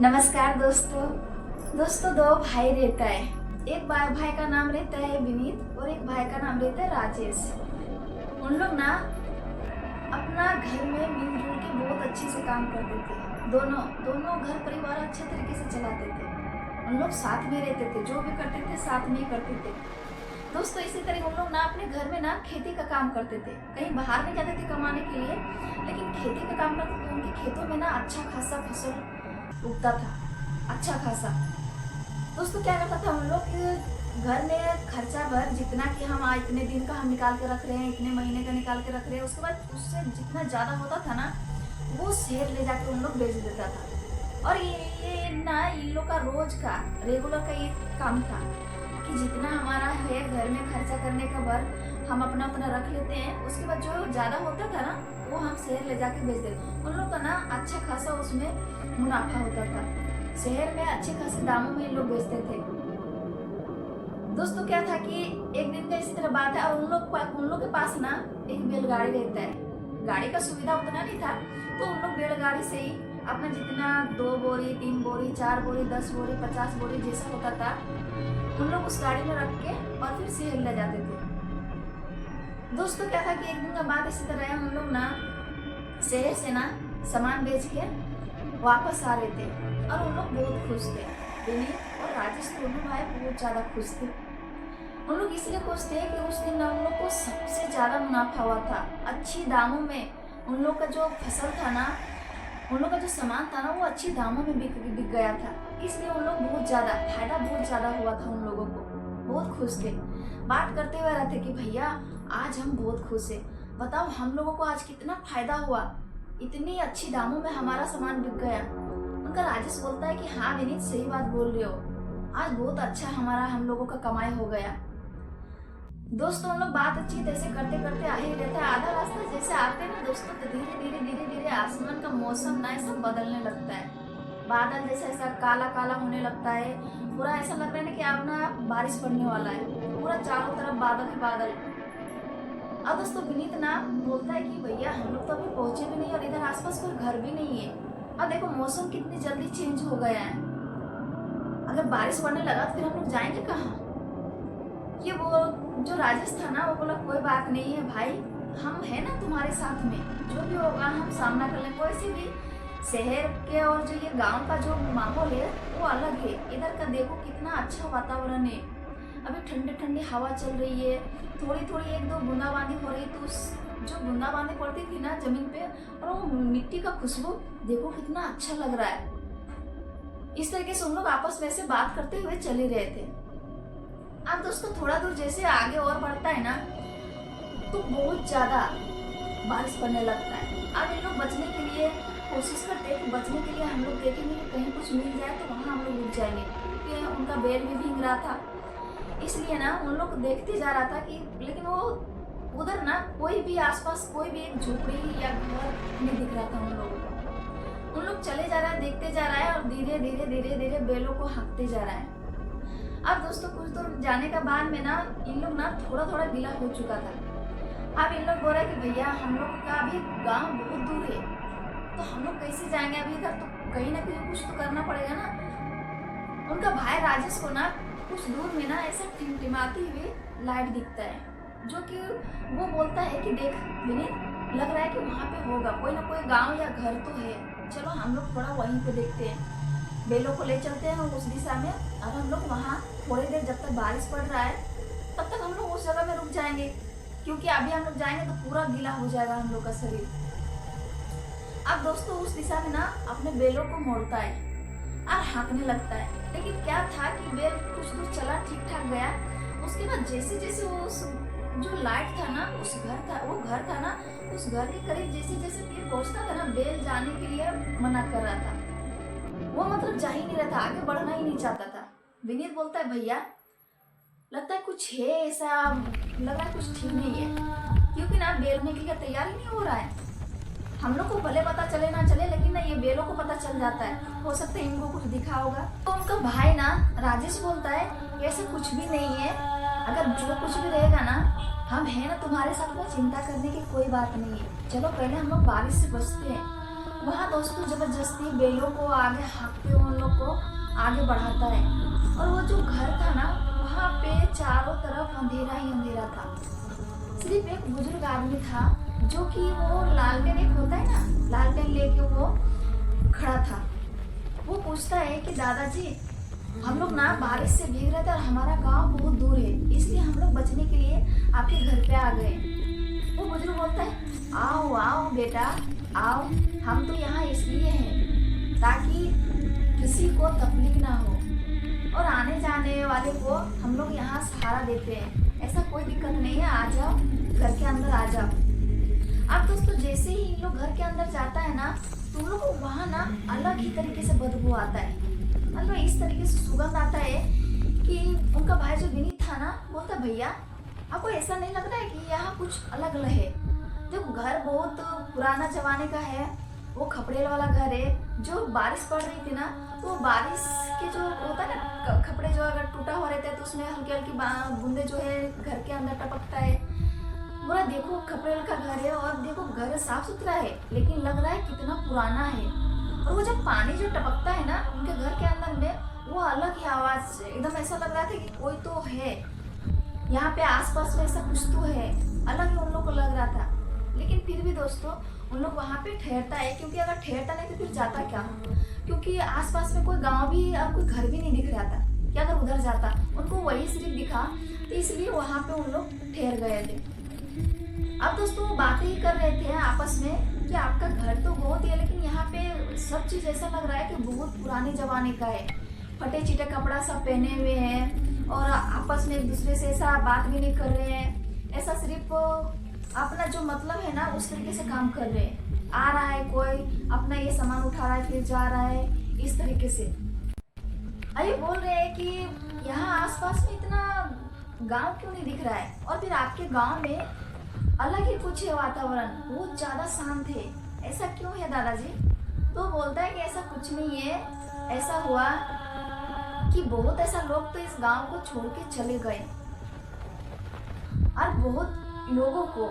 नमस्कार दोस्तों। दो भाई रहता है। एक भाई का नाम रहता है विनीत और एक भाई का नाम रहता है राजेश। उन लोग ना अपना घर में मिलजुल के बहुत अच्छे से काम करते थे। दोनों दोनों घर परिवार अच्छे तरीके से चलाते थे। उन लोग साथ में रहते थे, जो भी करते थे साथ में ही करते थे। दोस्तों इसी तरह उन लोग ना अपने घर में ना खेती का काम करते थे। कहीं बाहर नहीं जाते थे कमाने के लिए, लेकिन खेती का काम करते थे। उनके खेतों में ना अच्छा खासा फसल उगता था, अच्छा खासा। दोस्तों क्या करता था उन लोग घर में खर्चा भर जितना कि हम आज इतने दिन का हम निकाल के रख रहे हैं, इतने महीने का निकाल के रख रहे हैं, उसके बाद उससे जितना ज़्यादा होता था ना वो शहर ले जाके उन लोग बेच देता था। और ये ना इन लोग का रोज का रेगुलर का ये काम था कि जितना हमारा है घर में खर्चा करने का भर हम अपना अपना रख लेते हैं, उसके बाद जो ज़्यादा होता था ना वो हम शहर ले जाके बेच देते। उन लोग का ना अच्छा खासा उसमें मुनाफा होता था। शहर में अच्छे खासे दामों में इन लोग बेचते थे। दोस्तों क्या था कि एक दिन का इसी तरह बात है और उन लोग के पास ना एक बैलगाड़ी रहता है। गाड़ी का सुविधा उतना नहीं था, तो उन लोग बैलगाड़ी से ही अपना जितना 2 बोरी 3 बोरी 4 बोरी 10 बोरी 50 बोरी जैसा होता था उन लोग उस गाड़ी में रख के और फिर शहर ले जाते थे। दोस्तों क्या था कि एक दिन का बात इसी तरह है, हम लोग ना शहर से ना सामान बेच के वापस आ रहे थे और उन लोग बहुत खुश थे। विनीत और राजेश दोनों भाई बहुत ज़्यादा खुश थे। उन लोग इसलिए खुश थे कि उस दिन ना उन लोग को सबसे ज़्यादा मुनाफा हुआ था। अच्छी दामों में उन लोग का जो फसल था ना, उन लोग का जो सामान था ना वो अच्छी दामों में बिक गया था। इसलिए उन लोग बहुत ज़्यादा फायदा बहुत ज़्यादा हुआ था। उन लोगों को बहुत खुश थे। बात करते हुए रहते कि भैया आज हम बहुत खुश हैं, बताओ हम लोगों को आज कितना फायदा हुआ, इतनी अच्छी दामों में हमारा सामान बिक गया। उनका राजेश बोलता है कि हाँ विनीत सही बात बोल रहे हो, आज बहुत अच्छा हमारा हम लोगों का कमाई हो गया। दोस्तों उन लोग बातचीत ऐसे करते करते आ ही रहता है। आधा रास्ता जैसे आते ना दोस्तों तो धीरे धीरे आसमान का मौसम ना ऐसा बदलने लगता है। बादल जैसा ऐसा काला काला होने लगता है। पूरा ऐसा लग रहा है ना कि अब ना बारिश पड़ने वाला है। पूरा चारों तरफ बादल ही बादल। अब दोस्तों विनीत ना बोलता है कि भैया हम लोग तो अभी पहुंचे भी नहीं और इधर आसपास कोई घर भी नहीं है। अब देखो मौसम कितनी जल्दी चेंज हो गया है, अगर बारिश पड़ने लगा तो फिर हम लोग जाएंगे कहाँ। ये वो जो राजेश था ना वो बोला कोई बात नहीं है भाई, हम है ना तुम्हारे साथ में, जो भी होगा हम सामना कर लेंगे। वैसे भी शहर के और जो ये गांव का जो माहौल है वो अलग है। इधर का देखो कितना अच्छा वातावरण है, अभी ठंडी ठंडी हवा चल रही है, थोड़ी थोड़ी 1-2 बूंदाबांदी हो रही। तो उस जो बूंदाबांदी पड़ती थी ना जमीन पे और वो मिट्टी का खुशबू देखो कितना अच्छा लग रहा है। इस तरीके से उन लोग आपस में से बात करते हुए चले रहे थे। अब दोस्तों थोड़ा दूर जैसे आगे और बढ़ता है ना तो बहुत ज्यादा बारिश पड़ने लगता है। अब इन लोग बचने के लिए कोशिश करते हैं कि बचने के लिए हम लोग देखेंगे कि कहीं कुछ मिल जाए तो वहाँ हम लोग रुक जाएंगे, क्योंकि उनका बैल भी भीग रहा था। इसलिए ना उन लोग देखते जा रहा था कि लेकिन वो उधर ना कोई भी आसपास कोई भी एक झोपड़ी या घर नहीं दिख रहा था उन लोगों को। उन लोग चले जा रहा है, देखते जा रहा है और धीरे धीरे बैलों को हाँकते जा रहा है। अब दोस्तों कुछ दूर जाने का बाद में ना इन लोग ना थोड़ा थोड़ा गीला हो चुका था। अब इन लोग बोल रहे हैं कि भैया हम लोग का अभी गांव बहुत दूर है, तो हम लोग कैसे जाएंगे अभी इधर, तो कहीं ना कहीं कुछ तो करना पड़ेगा ना। उनका भाई राजेश को ना कुछ दूर में ना ऐसा टिमटिमाती हुई लाइट दिखता है, जो कि वो बोलता है कि देख विनीत लग रहा है कि वहाँ पे होगा कोई ना कोई गांव या घर तो है, चलो हम लोग थोड़ा वहीं पे देखते हैं। बेलों को ले चलते हैं उस दिशा में और हम लोग वहाँ थोड़ी देर जब तक बारिश पड़ रहा है तब तक हम लोग उस जगह में रुक जाएंगे, क्योंकि अभी हम लोग जाएंगे तो पूरा गीला हो जाएगा हम लोग का शरीर। अब दोस्तों उस दिशा में ना अपने बेलों को मोड़ता है और हाँकने लगता है। लेकिन क्या था कि बेल कुछ दूर चला, ठीक ठाक गया। उसके बाद जैसे जैसे वो उस जो लाइट था ना उस घर था ना उस घर के करीब जैसे जैसे तीर पहुंचता था ना, बेल जाने के लिए मना कर रहा था। वो मतलब जा ही नहीं रहा था, आगे बढ़ना ही नहीं चाहता था। विनीत बोलता है भैया लगता है कुछ है ऐसा, लग रहा है कुछ ठीक नहीं है, क्योंकि ना बेलने के लिए तैयार ही नहीं हो रहा है। हम लोग को भले पता चले ना चले, लेकिन ना ये बेलों को पता चल जाता है, हो सकता है इनको कुछ दिखा होगा। तो उनका भाई ना राजेश बोलता है ऐसा कुछ भी नहीं है, अगर जो कुछ भी रहेगा ना हम है ना तुम्हारे साथ में, चिंता करने की कोई बात नहीं है। चलो पहले हम लोग बारिश से बचते हैं। वहाँ दोस्तों जबरदस्ती बैलों को आगे हाँकते हुए उन लोग को आगे बढ़ाता है। और वो जो घर था ना, वहाँ पे चारों तरफ अंधेरा ही अंधेरा था। सिर्फ एक बुजुर्ग आदमी था जो कि वो लालटेन, एक होता है ना लालटेन, लेके वो खड़ा था। वो पूछता है कि दादाजी, हम लोग ना बारिश से भीग रहे थे और हमारा गांव बहुत दूर है, इसलिए हम लोग बचने के लिए आपके घर पे आ गए। वो बुजुर्ग बोलता है, आओ आओ बेटा आओ, हम तो यहाँ इसलिए हैं ताकि किसी को तकलीफ ना हो और आने जाने वाले को हम लोग यहाँ सहारा देते हैं। ऐसा कोई दिक्कत नहीं है, आ जाओ, घर के अंदर आ जाओ। अब दोस्तों जैसे ही इन लोग घर के अंदर जाता है ना, तो उन लोग को वहाँ ना अलग ही तरीके से बदबू आता है। मतलब इस तरीके से सुगंध आता है कि उनका भाई जो विनीत था ना, बोलता, भैया आपको ऐसा नहीं लग रहा है कि यहाँ कुछ अलग अलग है? देखो घर बहुत पुराना जमाने का है, वो खपड़ेल वाला घर है। जो बारिश पड़ रही थी ना, तो बारिश के जो होता है ना, खपड़े जो अगर टूटा हुआ रहता है तो उसमें हल्की हल्की बूंदे जो है घर के अंदर टपकता है। बोला देखो खपड़ेल का घर है और देखो घर साफ सुथरा है, लेकिन लग रहा है कितना पुराना है। और वो जब पानी जो टपकता है ना उनके घर के अंदर में, वो अलग ही आवाज, एकदम ऐसा लग रहा था कि कोई तो है यहाँ पे, आसपास में ऐसा कुछ तो है, अलग ही उन लोग को लग रहा था। लेकिन फिर भी दोस्तों उन लोग वहाँ पे ठहरता है, क्योंकि अगर ठहरता नहीं तो फिर जाता क्या, क्योंकि आसपास में कोई गांव भी और कोई घर भी नहीं दिख रहा था कि अगर उधर जाता, उनको वही सिर्फ दिखा, तो इसलिए वहाँ पे उन लोग ठहर गए थे। अब दोस्तों वो बातें ही कर रहे थे आपस में कि आपका घर तो बहुत ही है, लेकिन यहाँ पे सब चीज़ ऐसा लग रहा है कि बहुत पुराने जमाने का है। फटे चिटे कपड़ा सब पहने हुए हैं और आपस में एक दूसरे से ऐसा बात भी नहीं कर रहे हैं, ऐसा सिर्फ अपना जो मतलब है ना उस तरीके से काम कर रहे हैं। आ रहा है कोई अपना ये सामान उठा रहा है फिर जा रहा है, इस तरीके से। अरे बोल रहे हैं कि यहाँ आसपास में इतना गांव क्यों नहीं दिख रहा है, और फिर आपके गांव में अलग ही कुछ है, वातावरण बहुत ज़्यादा शांत है, ऐसा क्यों है दादाजी? तो बोलता है कि ऐसा कुछ नहीं है, ऐसा हुआ कि बहुत ऐसा लोग तो इस गांव को छोड़ के चले गए और बहुत लोगों को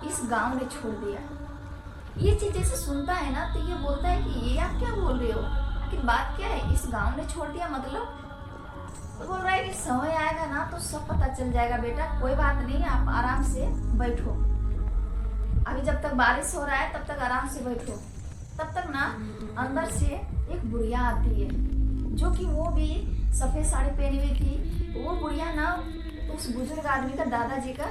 इस गांव ने छोड़ दिया। ये चीज जैसे सुनता है ना, तो ये बोलता है कि ये आप क्या बोल रहे हो, आखिर बात क्या है, इस गांव ने छोड़ दिया मतलब? तो बोल रहा है कि समय आएगा ना तो सब पता चल जाएगा बेटा, कोई बात नहीं, आप आराम से बैठो, अभी जब तक बारिश हो रहा है तब तक आराम से बैठो। तब तक ना अंदर से एक बुढ़िया आती है, जो कि वो भी सफेद साड़ी पहनी हुई थी। वो बुढ़िया ना उस बुजुर्ग आदमी का, दादाजी का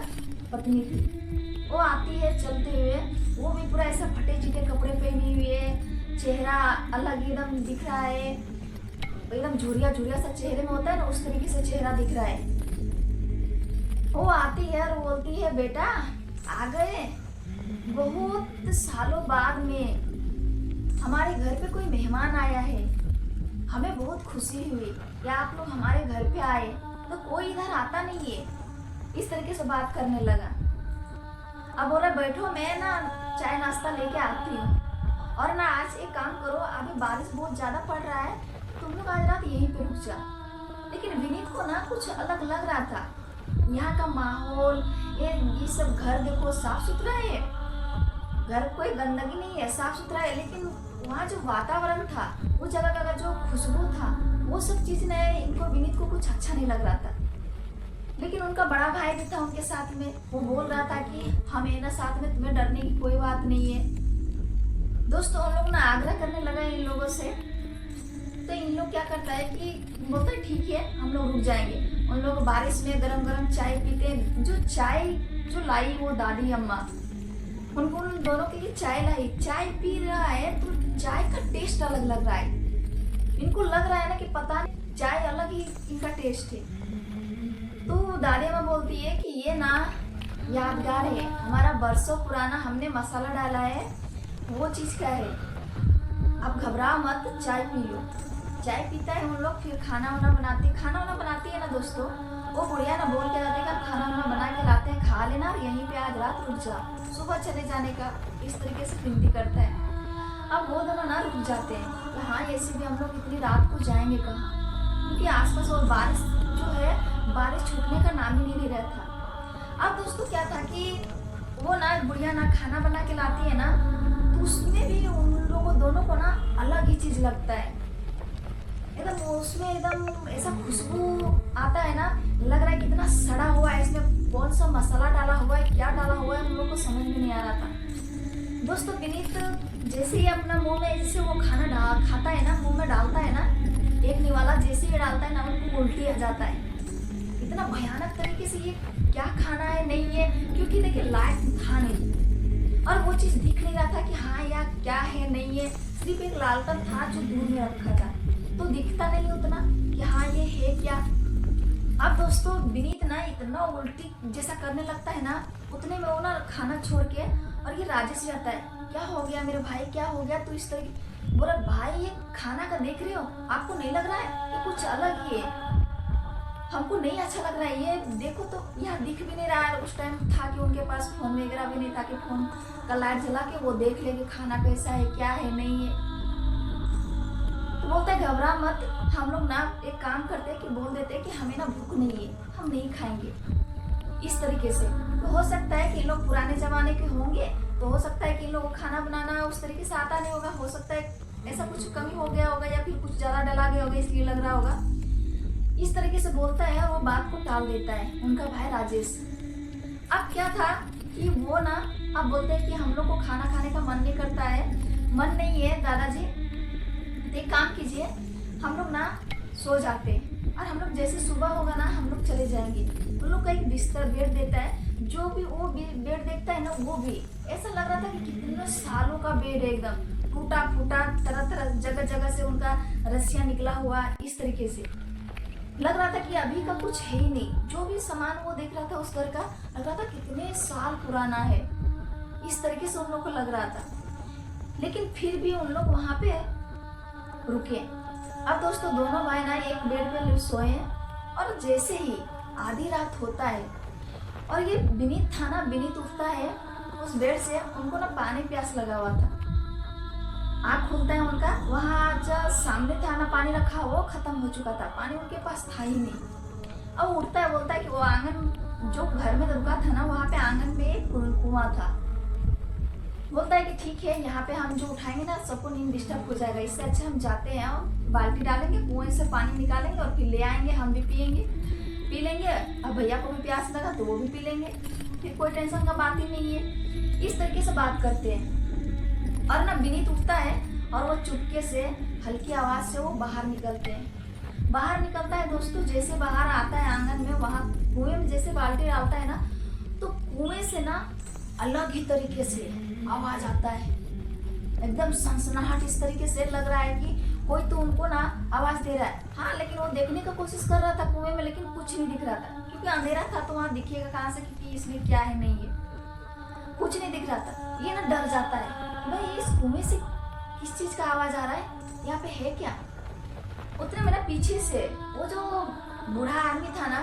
पत्नी थी। वो आती है चलते हुए, वो भी पूरा ऐसा फटे चिटे कपड़े पहनी हुई है, चेहरा अलग एकदम दिख रहा है, एकदम झुरिया झुरिया सा चेहरे में होता है ना, उस तरीके से चेहरा दिख रहा है। वो आती है और बोलती है, बेटा आ गए, बहुत सालों बाद में हमारे घर पे कोई मेहमान आया है, हमें बहुत खुशी हुई या आप लोग हमारे घर पे आए, तो कोई इधर आता नहीं है। इस तरीके से बात करने लगा। अब बोला बैठो, मैं ना चाय नाश्ता लेके आती हूँ, और ना आज एक काम करो, अभी बारिश बहुत ज़्यादा पड़ रहा है, तुम लोग आज रात यहीं पे रुक जाओ। लेकिन विनीत को ना कुछ अलग लग रहा था, यहाँ का माहौल, ये सब घर देखो साफ सुथरा है, घर कोई गंदगी नहीं है, साफ सुथरा है, लेकिन वहाँ जो वातावरण था, वो जगह का जो खुशबू था, वो सब चीज़ ने इनको, विनीत को कुछ अच्छा नहीं लग रहा था। लेकिन उनका बड़ा भाई भी था उनके साथ में, वो बोल रहा था कि हमें ना साथ में, तुम्हें डरने की कोई बात नहीं है। दोस्तों उन लोग ना आग्रह करने लगा इन लोगों से, तो इन लोग क्या करता है कि बोलते ठीक है हम लोग रुक जाएंगे। उन लोग बारिश में गरम गरम चाय पीते हैं। जो चाय जो लाई वो दादी अम्मा, उनको उन दोनों के लिए चाय लाई, चाय पी रहा है तो चाय का टेस्ट अलग लग रहा है। इनको लग रहा है ना कि पता नहीं चाय अलग ही इनका टेस्ट है। तो दादी अम्मा बोलती है कि ये ना यादगार है, हमारा बरसों पुराना हमने मसाला डाला है, वो चीज़ का है, अब घबराओ मत, चाय पी लो। चाय पीता है उन लोग, फिर खाना वाना बनाती है ना दोस्तों, वो बुढ़िया ना बोल के जाते हैं कि खाना वाना बना के लाते हैं, खा लेना और यहीं पे आज रात रुक जा, सुबह चले जाने का, इस तरीके से विनती करता है। अब वो दोनों ना रुक जाते हैं कि हाँ ऐसे भी हम लोग इतनी रात को जाएंगे कहाँ, क्योंकि आसपास और बारिश जो है, बारिश छूटने का नाम ही नहीं रहा था। अब दोस्तों क्या था कि वो ना बुढ़िया ना खाना बना के लाती है ना, तो उसमें भी उन लोगों दोनों चीज लगता है, एकदम उसमें एकदम ऐसा खुशबू आता है ना, लग रहा है कितना सड़ा हुआ है, इसमें कौन सा मसाला डाला हुआ है, क्या डाला हुआ है, हम लोग को समझ में नहीं आ रहा था। दोस्तों विनीत जैसे ही अपना मुंह में, जैसे वो खाना खाता है ना, मुंह में डालता है ना, एक निवाला जैसे ही डालता है ना, उनको उल्टी आ जाता है। इतना भयानक तरीके से, ये क्या खाना है नहीं है, क्योंकि देखिए लाइट था नहीं और वो चीज़ दिख नहीं रहा था कि हाँ यार क्या है नहीं है, सिर्फ एक लालटन था जो दूर में रखा था, तो दिखता नहीं उतना कि हाँ ये है क्या। अब दोस्तों विनीत ना इतना उल्टी जैसा करने लगता है ना, उतने में वो ना खाना छोड़ के, और ये राजेश जाता है, क्या हो गया मेरे भाई, क्या हो गया, तो इस तरह बोला भाई ये खाना का देख रहे हो, आपको नहीं लग रहा है ये कुछ अलग ही है, हमको नहीं अच्छा लग रहा है, ये देखो तो यहाँ दिख भी नहीं रहा है। उस टाइम था कि उनके पास फोन वगैरह भी नहीं था कि फोन का लाइट जला के वो देख ले कि खाना कैसा है, क्या है नहीं है। तो बोलते हैं घबरा मत, हम लोग ना एक काम करते हैं कि बोल देते हैं कि हमें ना भूख नहीं है, हम नहीं खाएंगे, इस तरीके से। तो हो सकता है कि इन लोग पुराने जमाने के होंगे, तो हो सकता है कि इन लोगों को खाना बनाना उस तरीके से आता नहीं होगा, हो सकता है ऐसा कुछ कमी हो गया होगा या फिर कुछ ज़्यादा डला गया होगा इसलिए लग रहा होगा, इस तरीके से बोलता है और वो बात को टाल देता है उनका भाई राजेश। अब क्या था कि वो ना अब बोलते हैं कि हम लोग को खाना खाने का मन नहीं करता है, मन नहीं है दादाजी, एक काम कीजिए, हम लोग ना सो जाते हैं और हम लोग जैसे सुबह होगा ना हम लोग चले जाएंगे। उन लोग का एक बिस्तर बेड देता है, जो भी वो बेड देखता है ना, वो भी ऐसा लग रहा था कि कितने सालों का बेड है, एकदम टूटा फूटा, तरह तरह जगह जगह से उनका रस्सियाँ निकला हुआ, इस तरीके से लग रहा था कि अभी का कुछ है ही नहीं। जो भी सामान वो देख रहा था उस घर का, लग रहा था कितने साल पुराना है, इस तरीके से उन लोग को लग रहा था। लेकिन फिर भी उन लोग वहाँ पे रुके। अब दोस्तों दोनों भाई ना एक बेड पे सोए और जैसे ही आधी रात होता है और ये विनीत था ना, विनीत उठता है उस बेड से, उनको ना पानी प्यास लगा हुआ था, आँख खुलता है उनका, वहाँ जो सामने था ना पानी रखा वो खत्म हो चुका था, पानी उनके पास था ही नहीं। अब उठता है, बोलता है कि वो आंगन जो घर में रुका था ना, वहाँ पे आंगन में एक कुआं था। बोलता है कि ठीक है, यहाँ पे हम जो उठाएंगे ना सबको नींद डिस्टर्ब हो जाएगा, इससे अच्छा हम जाते हैं और बाल्टी डालेंगे, कुएं से पानी निकालेंगे और फिर ले आएंगे, हम भी पी लेंगे, अब भैया को भी प्यास लगा तो वो भी पी लेंगे, फिर कोई टेंशन का बात ही नहीं है। इस तरीके से बात करते हैं और ना विनीत उठता है और वो चुपके से हल्की आवाज़ से वो बाहर निकलते हैं। बाहर निकलता है दोस्तों, जैसे बाहर आता है आंगन में, वहाँ कुएं में जैसे बाल्टी डालता है ना, तो कुएं से ना अलग ही तरीके से आवाज़ आता है, एकदम सनसनाहट, इस तरीके से लग रहा है कि कोई तो उनको ना आवाज़ दे रहा है। हाँ, लेकिन वो देखने का कोशिश कर रहा था कुएं में, लेकिन कुछ नहीं दिख रहा था, क्योंकि अंधेरा था तो वहाँ दिखेगा कहाँ से, क्योंकि इसमें क्या है नहीं है, कुछ नहीं दिख रहा था। ये ना डर जाता है, भाई इस कुएं से किस चीज़ का आवाज़ आ रहा है, यहाँ पे है क्या। उतने में ना पीछे से वो जो बूढ़ा आदमी था ना,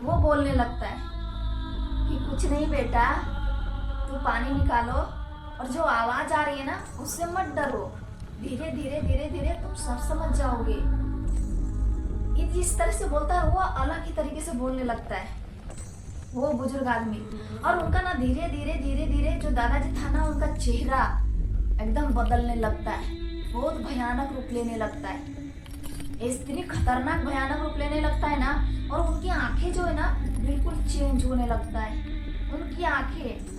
वो बोलने लगता है कि कुछ नहीं बेटा, तो पानी निकालो और जो आवाज़ आ रही है ना उससे मत डरो, धीरे धीरे धीरे धीरे तुम सब समझ जाओगे। ये जिस तरह से बोलता है वो अलग ही तरीके से बोलने लगता है वो बुजुर्ग आदमी, और उनका ना धीरे धीरे धीरे धीरे जो दादाजी था ना, उनका चेहरा एकदम बदलने लगता है, बहुत भयानक रूप लेने लगता है, इतनी खतरनाक भयानक रूप लेने लगता है ना, और उनकी आंखें जो है ना बिल्कुल चेंज होने लगता है, उनकी आंखें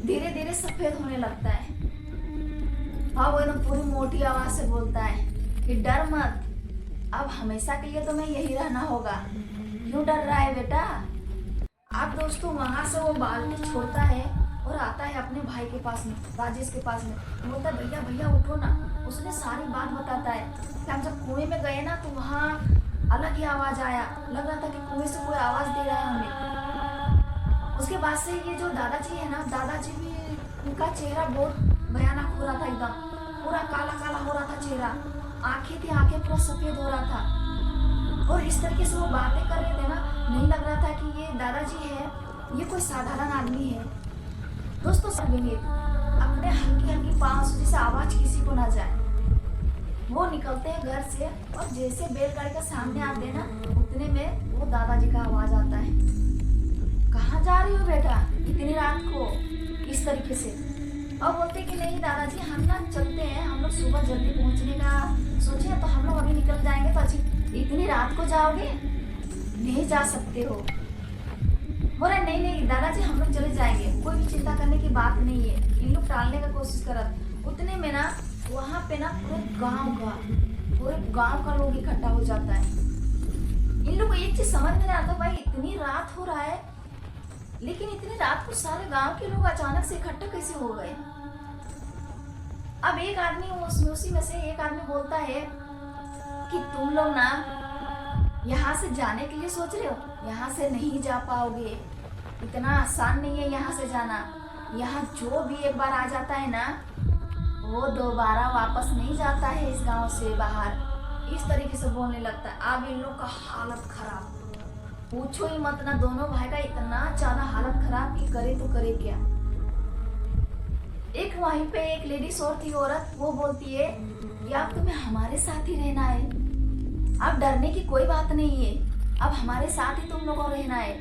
धीरे धीरे सफेद होने लगता है। हाँ, वो एकदम पूरी मोटी आवाज से बोलता है कि डर मत, अब हमेशा के लिए तुम्हें यही रहना होगा, क्यों डर रहा है बेटा। अब दोस्तों वहां से वो बाल्टी छोड़ता है और आता है अपने भाई के पास में, राजेश के पास में, बोलता है भैया भैया उठो ना। उसने सारी बात बताता है कि हम जब कुएं में गए ना तो वहाँ अलग ही आवाज आया, लग रहा था कि कुएं से कोई आवाज दे रहा है हमें। उसके बाद से ये जो दादाजी है ना, दादाजी भी, उनका चेहरा बहुत भयानक हो रहा था, एकदम पूरा काला काला हो रहा था चेहरा, आंखें थी, आंखें पूरा सफेद हो रहा था, और इस तरीके से वो बातें कर रहे थे ना, नहीं लग रहा था कि ये दादाजी है, ये कोई साधारण आदमी है। दोस्तों विनीत अपने हल्की हल्की पाँव से जैसे आवाज किसी को ना जाए, वो निकलते हैं घर से और जैसे बैलगाड़ी का सामने आते हैं ना, उतने में वो दादाजी का आवाज आता है, कहाँ जा रही हो बेटा इतनी रात को, इस तरीके से। और बोलते कि नहीं दादाजी हम ना चलते हैं, हम लोग सुबह जल्दी पहुंचने का सोचे तो हम लोग अभी निकल जाएंगे। तो अच्छी इतनी रात को जाओगे? नहीं जा सकते हो। बोला नहीं नहीं दादाजी हम लोग चले जाएंगे, कोई भी चिंता करने की बात नहीं है। इन लोग टालने का कोशिश करत उतने में ना वहाँ पे ना पूरे गांव का लोग इकट्ठा हो जाता है। इन लोग को एक चीज समझ में नहीं आता, भाई इतनी रात हो रहा है लेकिन इतनी रात को सारे गांव के लोग अचानक से इकट्ठा कैसे हो गए। अब एक आदमी उसी में से एक आदमी बोलता है कि तुम लोग ना यहाँ से जाने के लिए सोच रहे हो, यहाँ से नहीं जा पाओगे, इतना आसान नहीं है यहाँ से जाना। यहाँ जो भी एक बार आ जाता है ना वो दोबारा वापस नहीं जाता है इस गांव से बाहर। इस तरीके से बोलने लगता है। अब इन लोग का हालत खराब, पूछो ही मत ना। दोनों भाई का इतना ज्यादा हालत खराब कि करे तो करे क्या। एक वहीं पे एक लेडीज और थी औरत, वो बोलती है कि अब तुम्हें हमारे साथ ही रहना है, अब डरने की कोई बात नहीं है, अब हमारे साथ ही तुम लोगों को रहना है।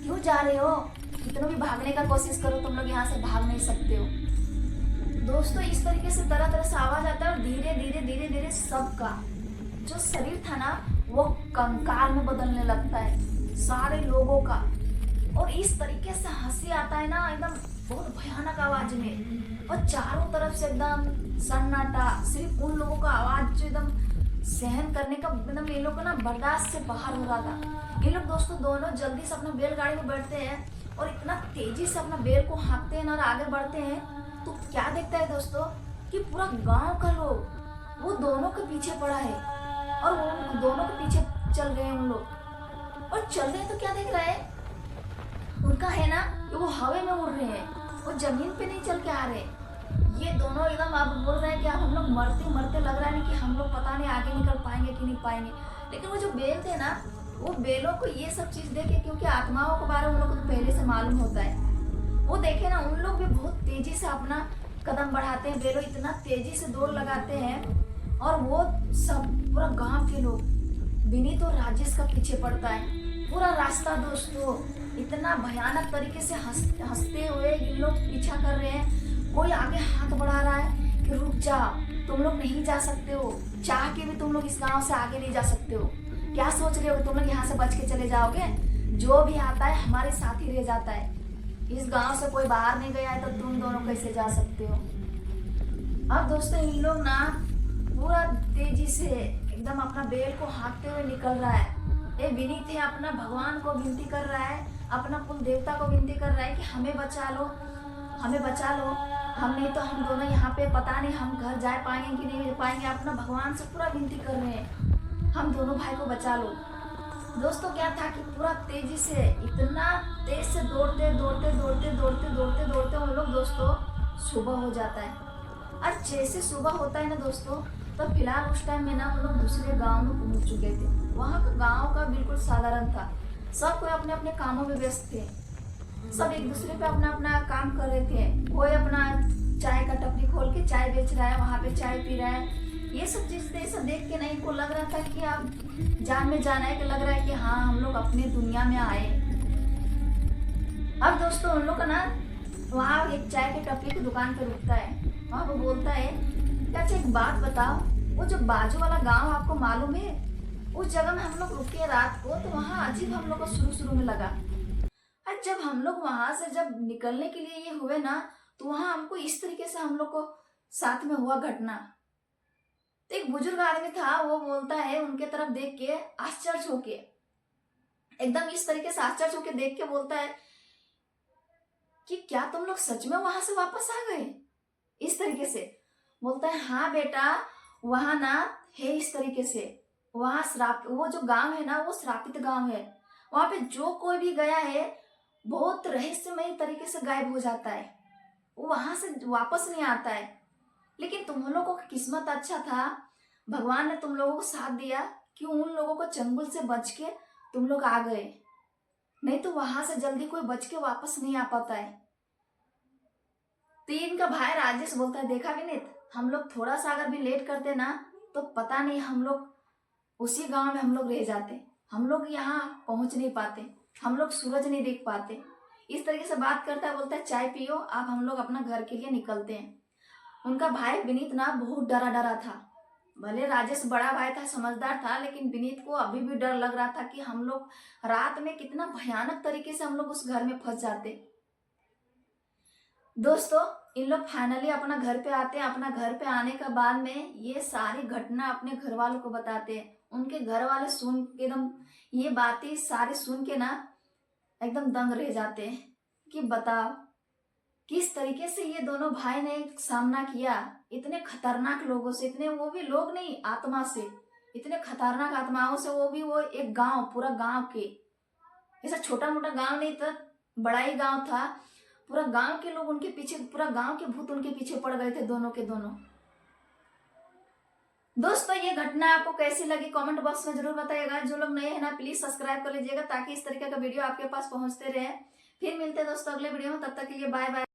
क्यों जा रहे हो? कितनों भी भागने का कोशिश करो तुम लोग यहाँ से भाग नहीं सकते हो। दोस्तों इस तरीके से तरह तरह से आवाज आता है और धीरे धीरे धीरे धीरे सबका जो शरीर था ना वो कंकाल में बदलने लगता है, सारे लोगों का। और इस तरीके से हंसी आता है ना एकदम बहुत भयानक आवाज में, और चारों तरफ से एकदम सन्नाटा, सिर्फ उन लोगों का आवाज जो एकदम सहन करने का एकदम ये लोग को ना बर्दाश्त से बाहर हो रहा था। ये लोग दोस्तों दोनों जल्दी से अपना बैलगाड़ी में बैठते हैं और इतना तेजी से अपना बैल को हाँकते हैं और आगे बढ़ते हैं। तो क्या देखता है दोस्तों कि पूरा गांव का लोग वो दोनों के पीछे पड़ा है और वो दोनों के पीछे चल रहे हैं उन लोग। और चल रहे हैं तो क्या देख रहा है उनका है ना कि वो हवा में उड़ रहे हैं, वो जमीन पे नहीं चल के आ रहे। ये दोनों एकदम अब बोल रहे हैं कि अब हम लोग मरते मरते लग रहा है कि हम लोग पता नहीं आगे निकल पाएंगे कि नहीं पाएंगे। लेकिन वो जो बेल थे ना वो बेलों को ये सब चीज देखे, क्योंकि आत्माओं के बारे में उन लोग को पहले से मालूम होता है। वो देखे ना उन लोग भी बहुत तेजी से अपना कदम बढ़ाते हैं, बेलों इतना तेजी से दौड़ लगाते हैं। और वो सब पूरा गांव के लोग विनीत और राजेश का पीछे पड़ता है पूरा रास्ता। दोस्तों इतना भयानक तरीके से हंसते हुए इन लोग पीछा कर रहे हैं। कोई आगे हाथ बढ़ा रहा है कि रुक जाओ, तुम लोग नहीं जा सकते हो, चाह के भी तुम लोग इस गांव से आगे नहीं जा सकते हो। क्या सोच रहे हो तुम लोग यहाँ से बच के चले जाओगे? जो भी आता है हमारे साथ ही रह जाता है। इस गांव से कोई बाहर नहीं गया है तो तुम दोनों कैसे जा सकते हो? अब दोस्तों इन लोग ना पूरा तेजी से एकदम अपना बैल को हाँकते हुए निकल रहा है। ये विनीत है अपना भगवान को विनती कर रहा है, अपना कुल देवता को विनती कर रहा है कि हमें बचा लो, हमें बचा लो, हम नहीं तो हम दोनों यहाँ पे पता नहीं हम घर जा पाएंगे कि नहीं पाएंगे। अपना भगवान से पूरा विनती कर रहे हैं, हम दोनों भाई को बचा लो। दोस्तों क्या था कि पूरा तेजी से इतना तेज से दौड़ते दौड़ते दौड़ते दौड़ते दौड़ते दौड़ते उन लोग दोस्तों सुबह हो जाता है। और जैसे सुबह होता है ना दोस्तों तो फिलहाल उस टाइम में ना उन लोग दूसरे गांव में पहुंच चुके थे। वहाँ का गांव का बिल्कुल साधारण था, सब कोई अपने अपने कामों में व्यस्त थे, सब एक दूसरे पे अपना अपना काम कर रहे थे। कोई अपना चाय का टपरी खोल के चाय बेच रहा है, वहाँ पे चाय पी रहा है। ये सब चीज सब देख के नहीं को लग रहा था कि अब जान में जाना है, कि लग रहा है कि हाँ हम लोग अपने दुनिया में आए। अब दोस्तों उन लोग का ना वहाँ एक चाय के टपरी की दुकान पे रुकता है। वहाँ वो बोलता है कि अच्छा एक बात बताओ, वो जो बाजू वाला गाँव आपको मालूम है, उस जगह में हम लोग रुके रात को तो वहाँ अजीब हम लोग को शुरू में लगा। और जब हम लोग वहां से जब निकलने के लिए ये हुए ना तो वहां हमको इस तरीके से हम लोग को साथ में हुआ घटना। तो एक बुजुर्ग आदमी था, वो बोलता है उनके तरफ देख के आश्चर्य होके, एकदम इस तरीके से आश्चर्य होके देख के बोलता है कि क्या तुम लोग सच में वहां से वापस आ गए? इस तरीके से बोलता है हाँ बेटा, वहां ना है इस तरीके से, वहां श्राप, वो जो गांव है ना वो श्रापित गांव है। वहां पे जो कोई भी गया है बहुत रहस्यमय तरीके से गायब हो जाता है, वो वहां से वापस नहीं आता है। लेकिन तुम लोगों का किस्मत अच्छा था, भगवान ने तुम लोगों को साथ दिया कि उन लोगों को चंगुल से बच के तुम लोग आ गए, नहीं तो वहां से जल्दी कोई बच के वापस नहीं आ पाता है। तो इनका भाई राजेश बोलता है देखा विनीत, हम लोग थोड़ा सा अगर भी लेट करते ना तो पता नहीं हम लोग उसी गांव में हम लोग रह जाते, हम लोग यहाँ पहुंच नहीं पाते, हम लोग सूरज नहीं देख पाते। इस तरीके से बात करता है, बोलता है चाय पियो, अब हम लोग अपना घर के लिए निकलते हैं। उनका भाई विनीत ना बहुत डरा डरा था। भले राजेश बड़ा भाई था, समझदार था, लेकिन विनीत को अभी भी डर लग रहा था कि हम लोग रात में कितना भयानक तरीके से हम लोग उस घर में फंस जाते। दोस्तों, इन लोग फाइनली अपना घर पे आते हैं। अपना घर पे आने के बाद में ये सारी घटना अपने घर वालों को बताते हैं। उनके घर वाले सुन के एकदम ये बातें सारी सुन के ना एकदम दंग रह जाते हैं कि बताओ किस तरीके से ये दोनों भाई ने सामना किया इतने खतरनाक लोगों से, इतने वो भी लोग नहीं, आत्मा से, इतने खतरनाक आत्माओं से, वो भी वो एक गांव, पूरा गांव के, ऐसा छोटा मोटा गांव नहीं था, बड़ा ही गांव था। पूरा गांव के लोग उनके पीछे, पूरा गांव के भूत उनके पीछे पड़ गए थे, दोनों के दोनों। दोस्तों, ये घटना आपको कैसी लगी कमेंट बॉक्स में जरूर बताइएगा। जो लोग नए हैं ना प्लीज सब्सक्राइब कर लीजिएगा ताकि इस तरीके का वीडियो आपके पास पहुंचते रहे। फिर मिलते हैं दोस्तों अगले वीडियो में, तब तक के लिए बाय बाय।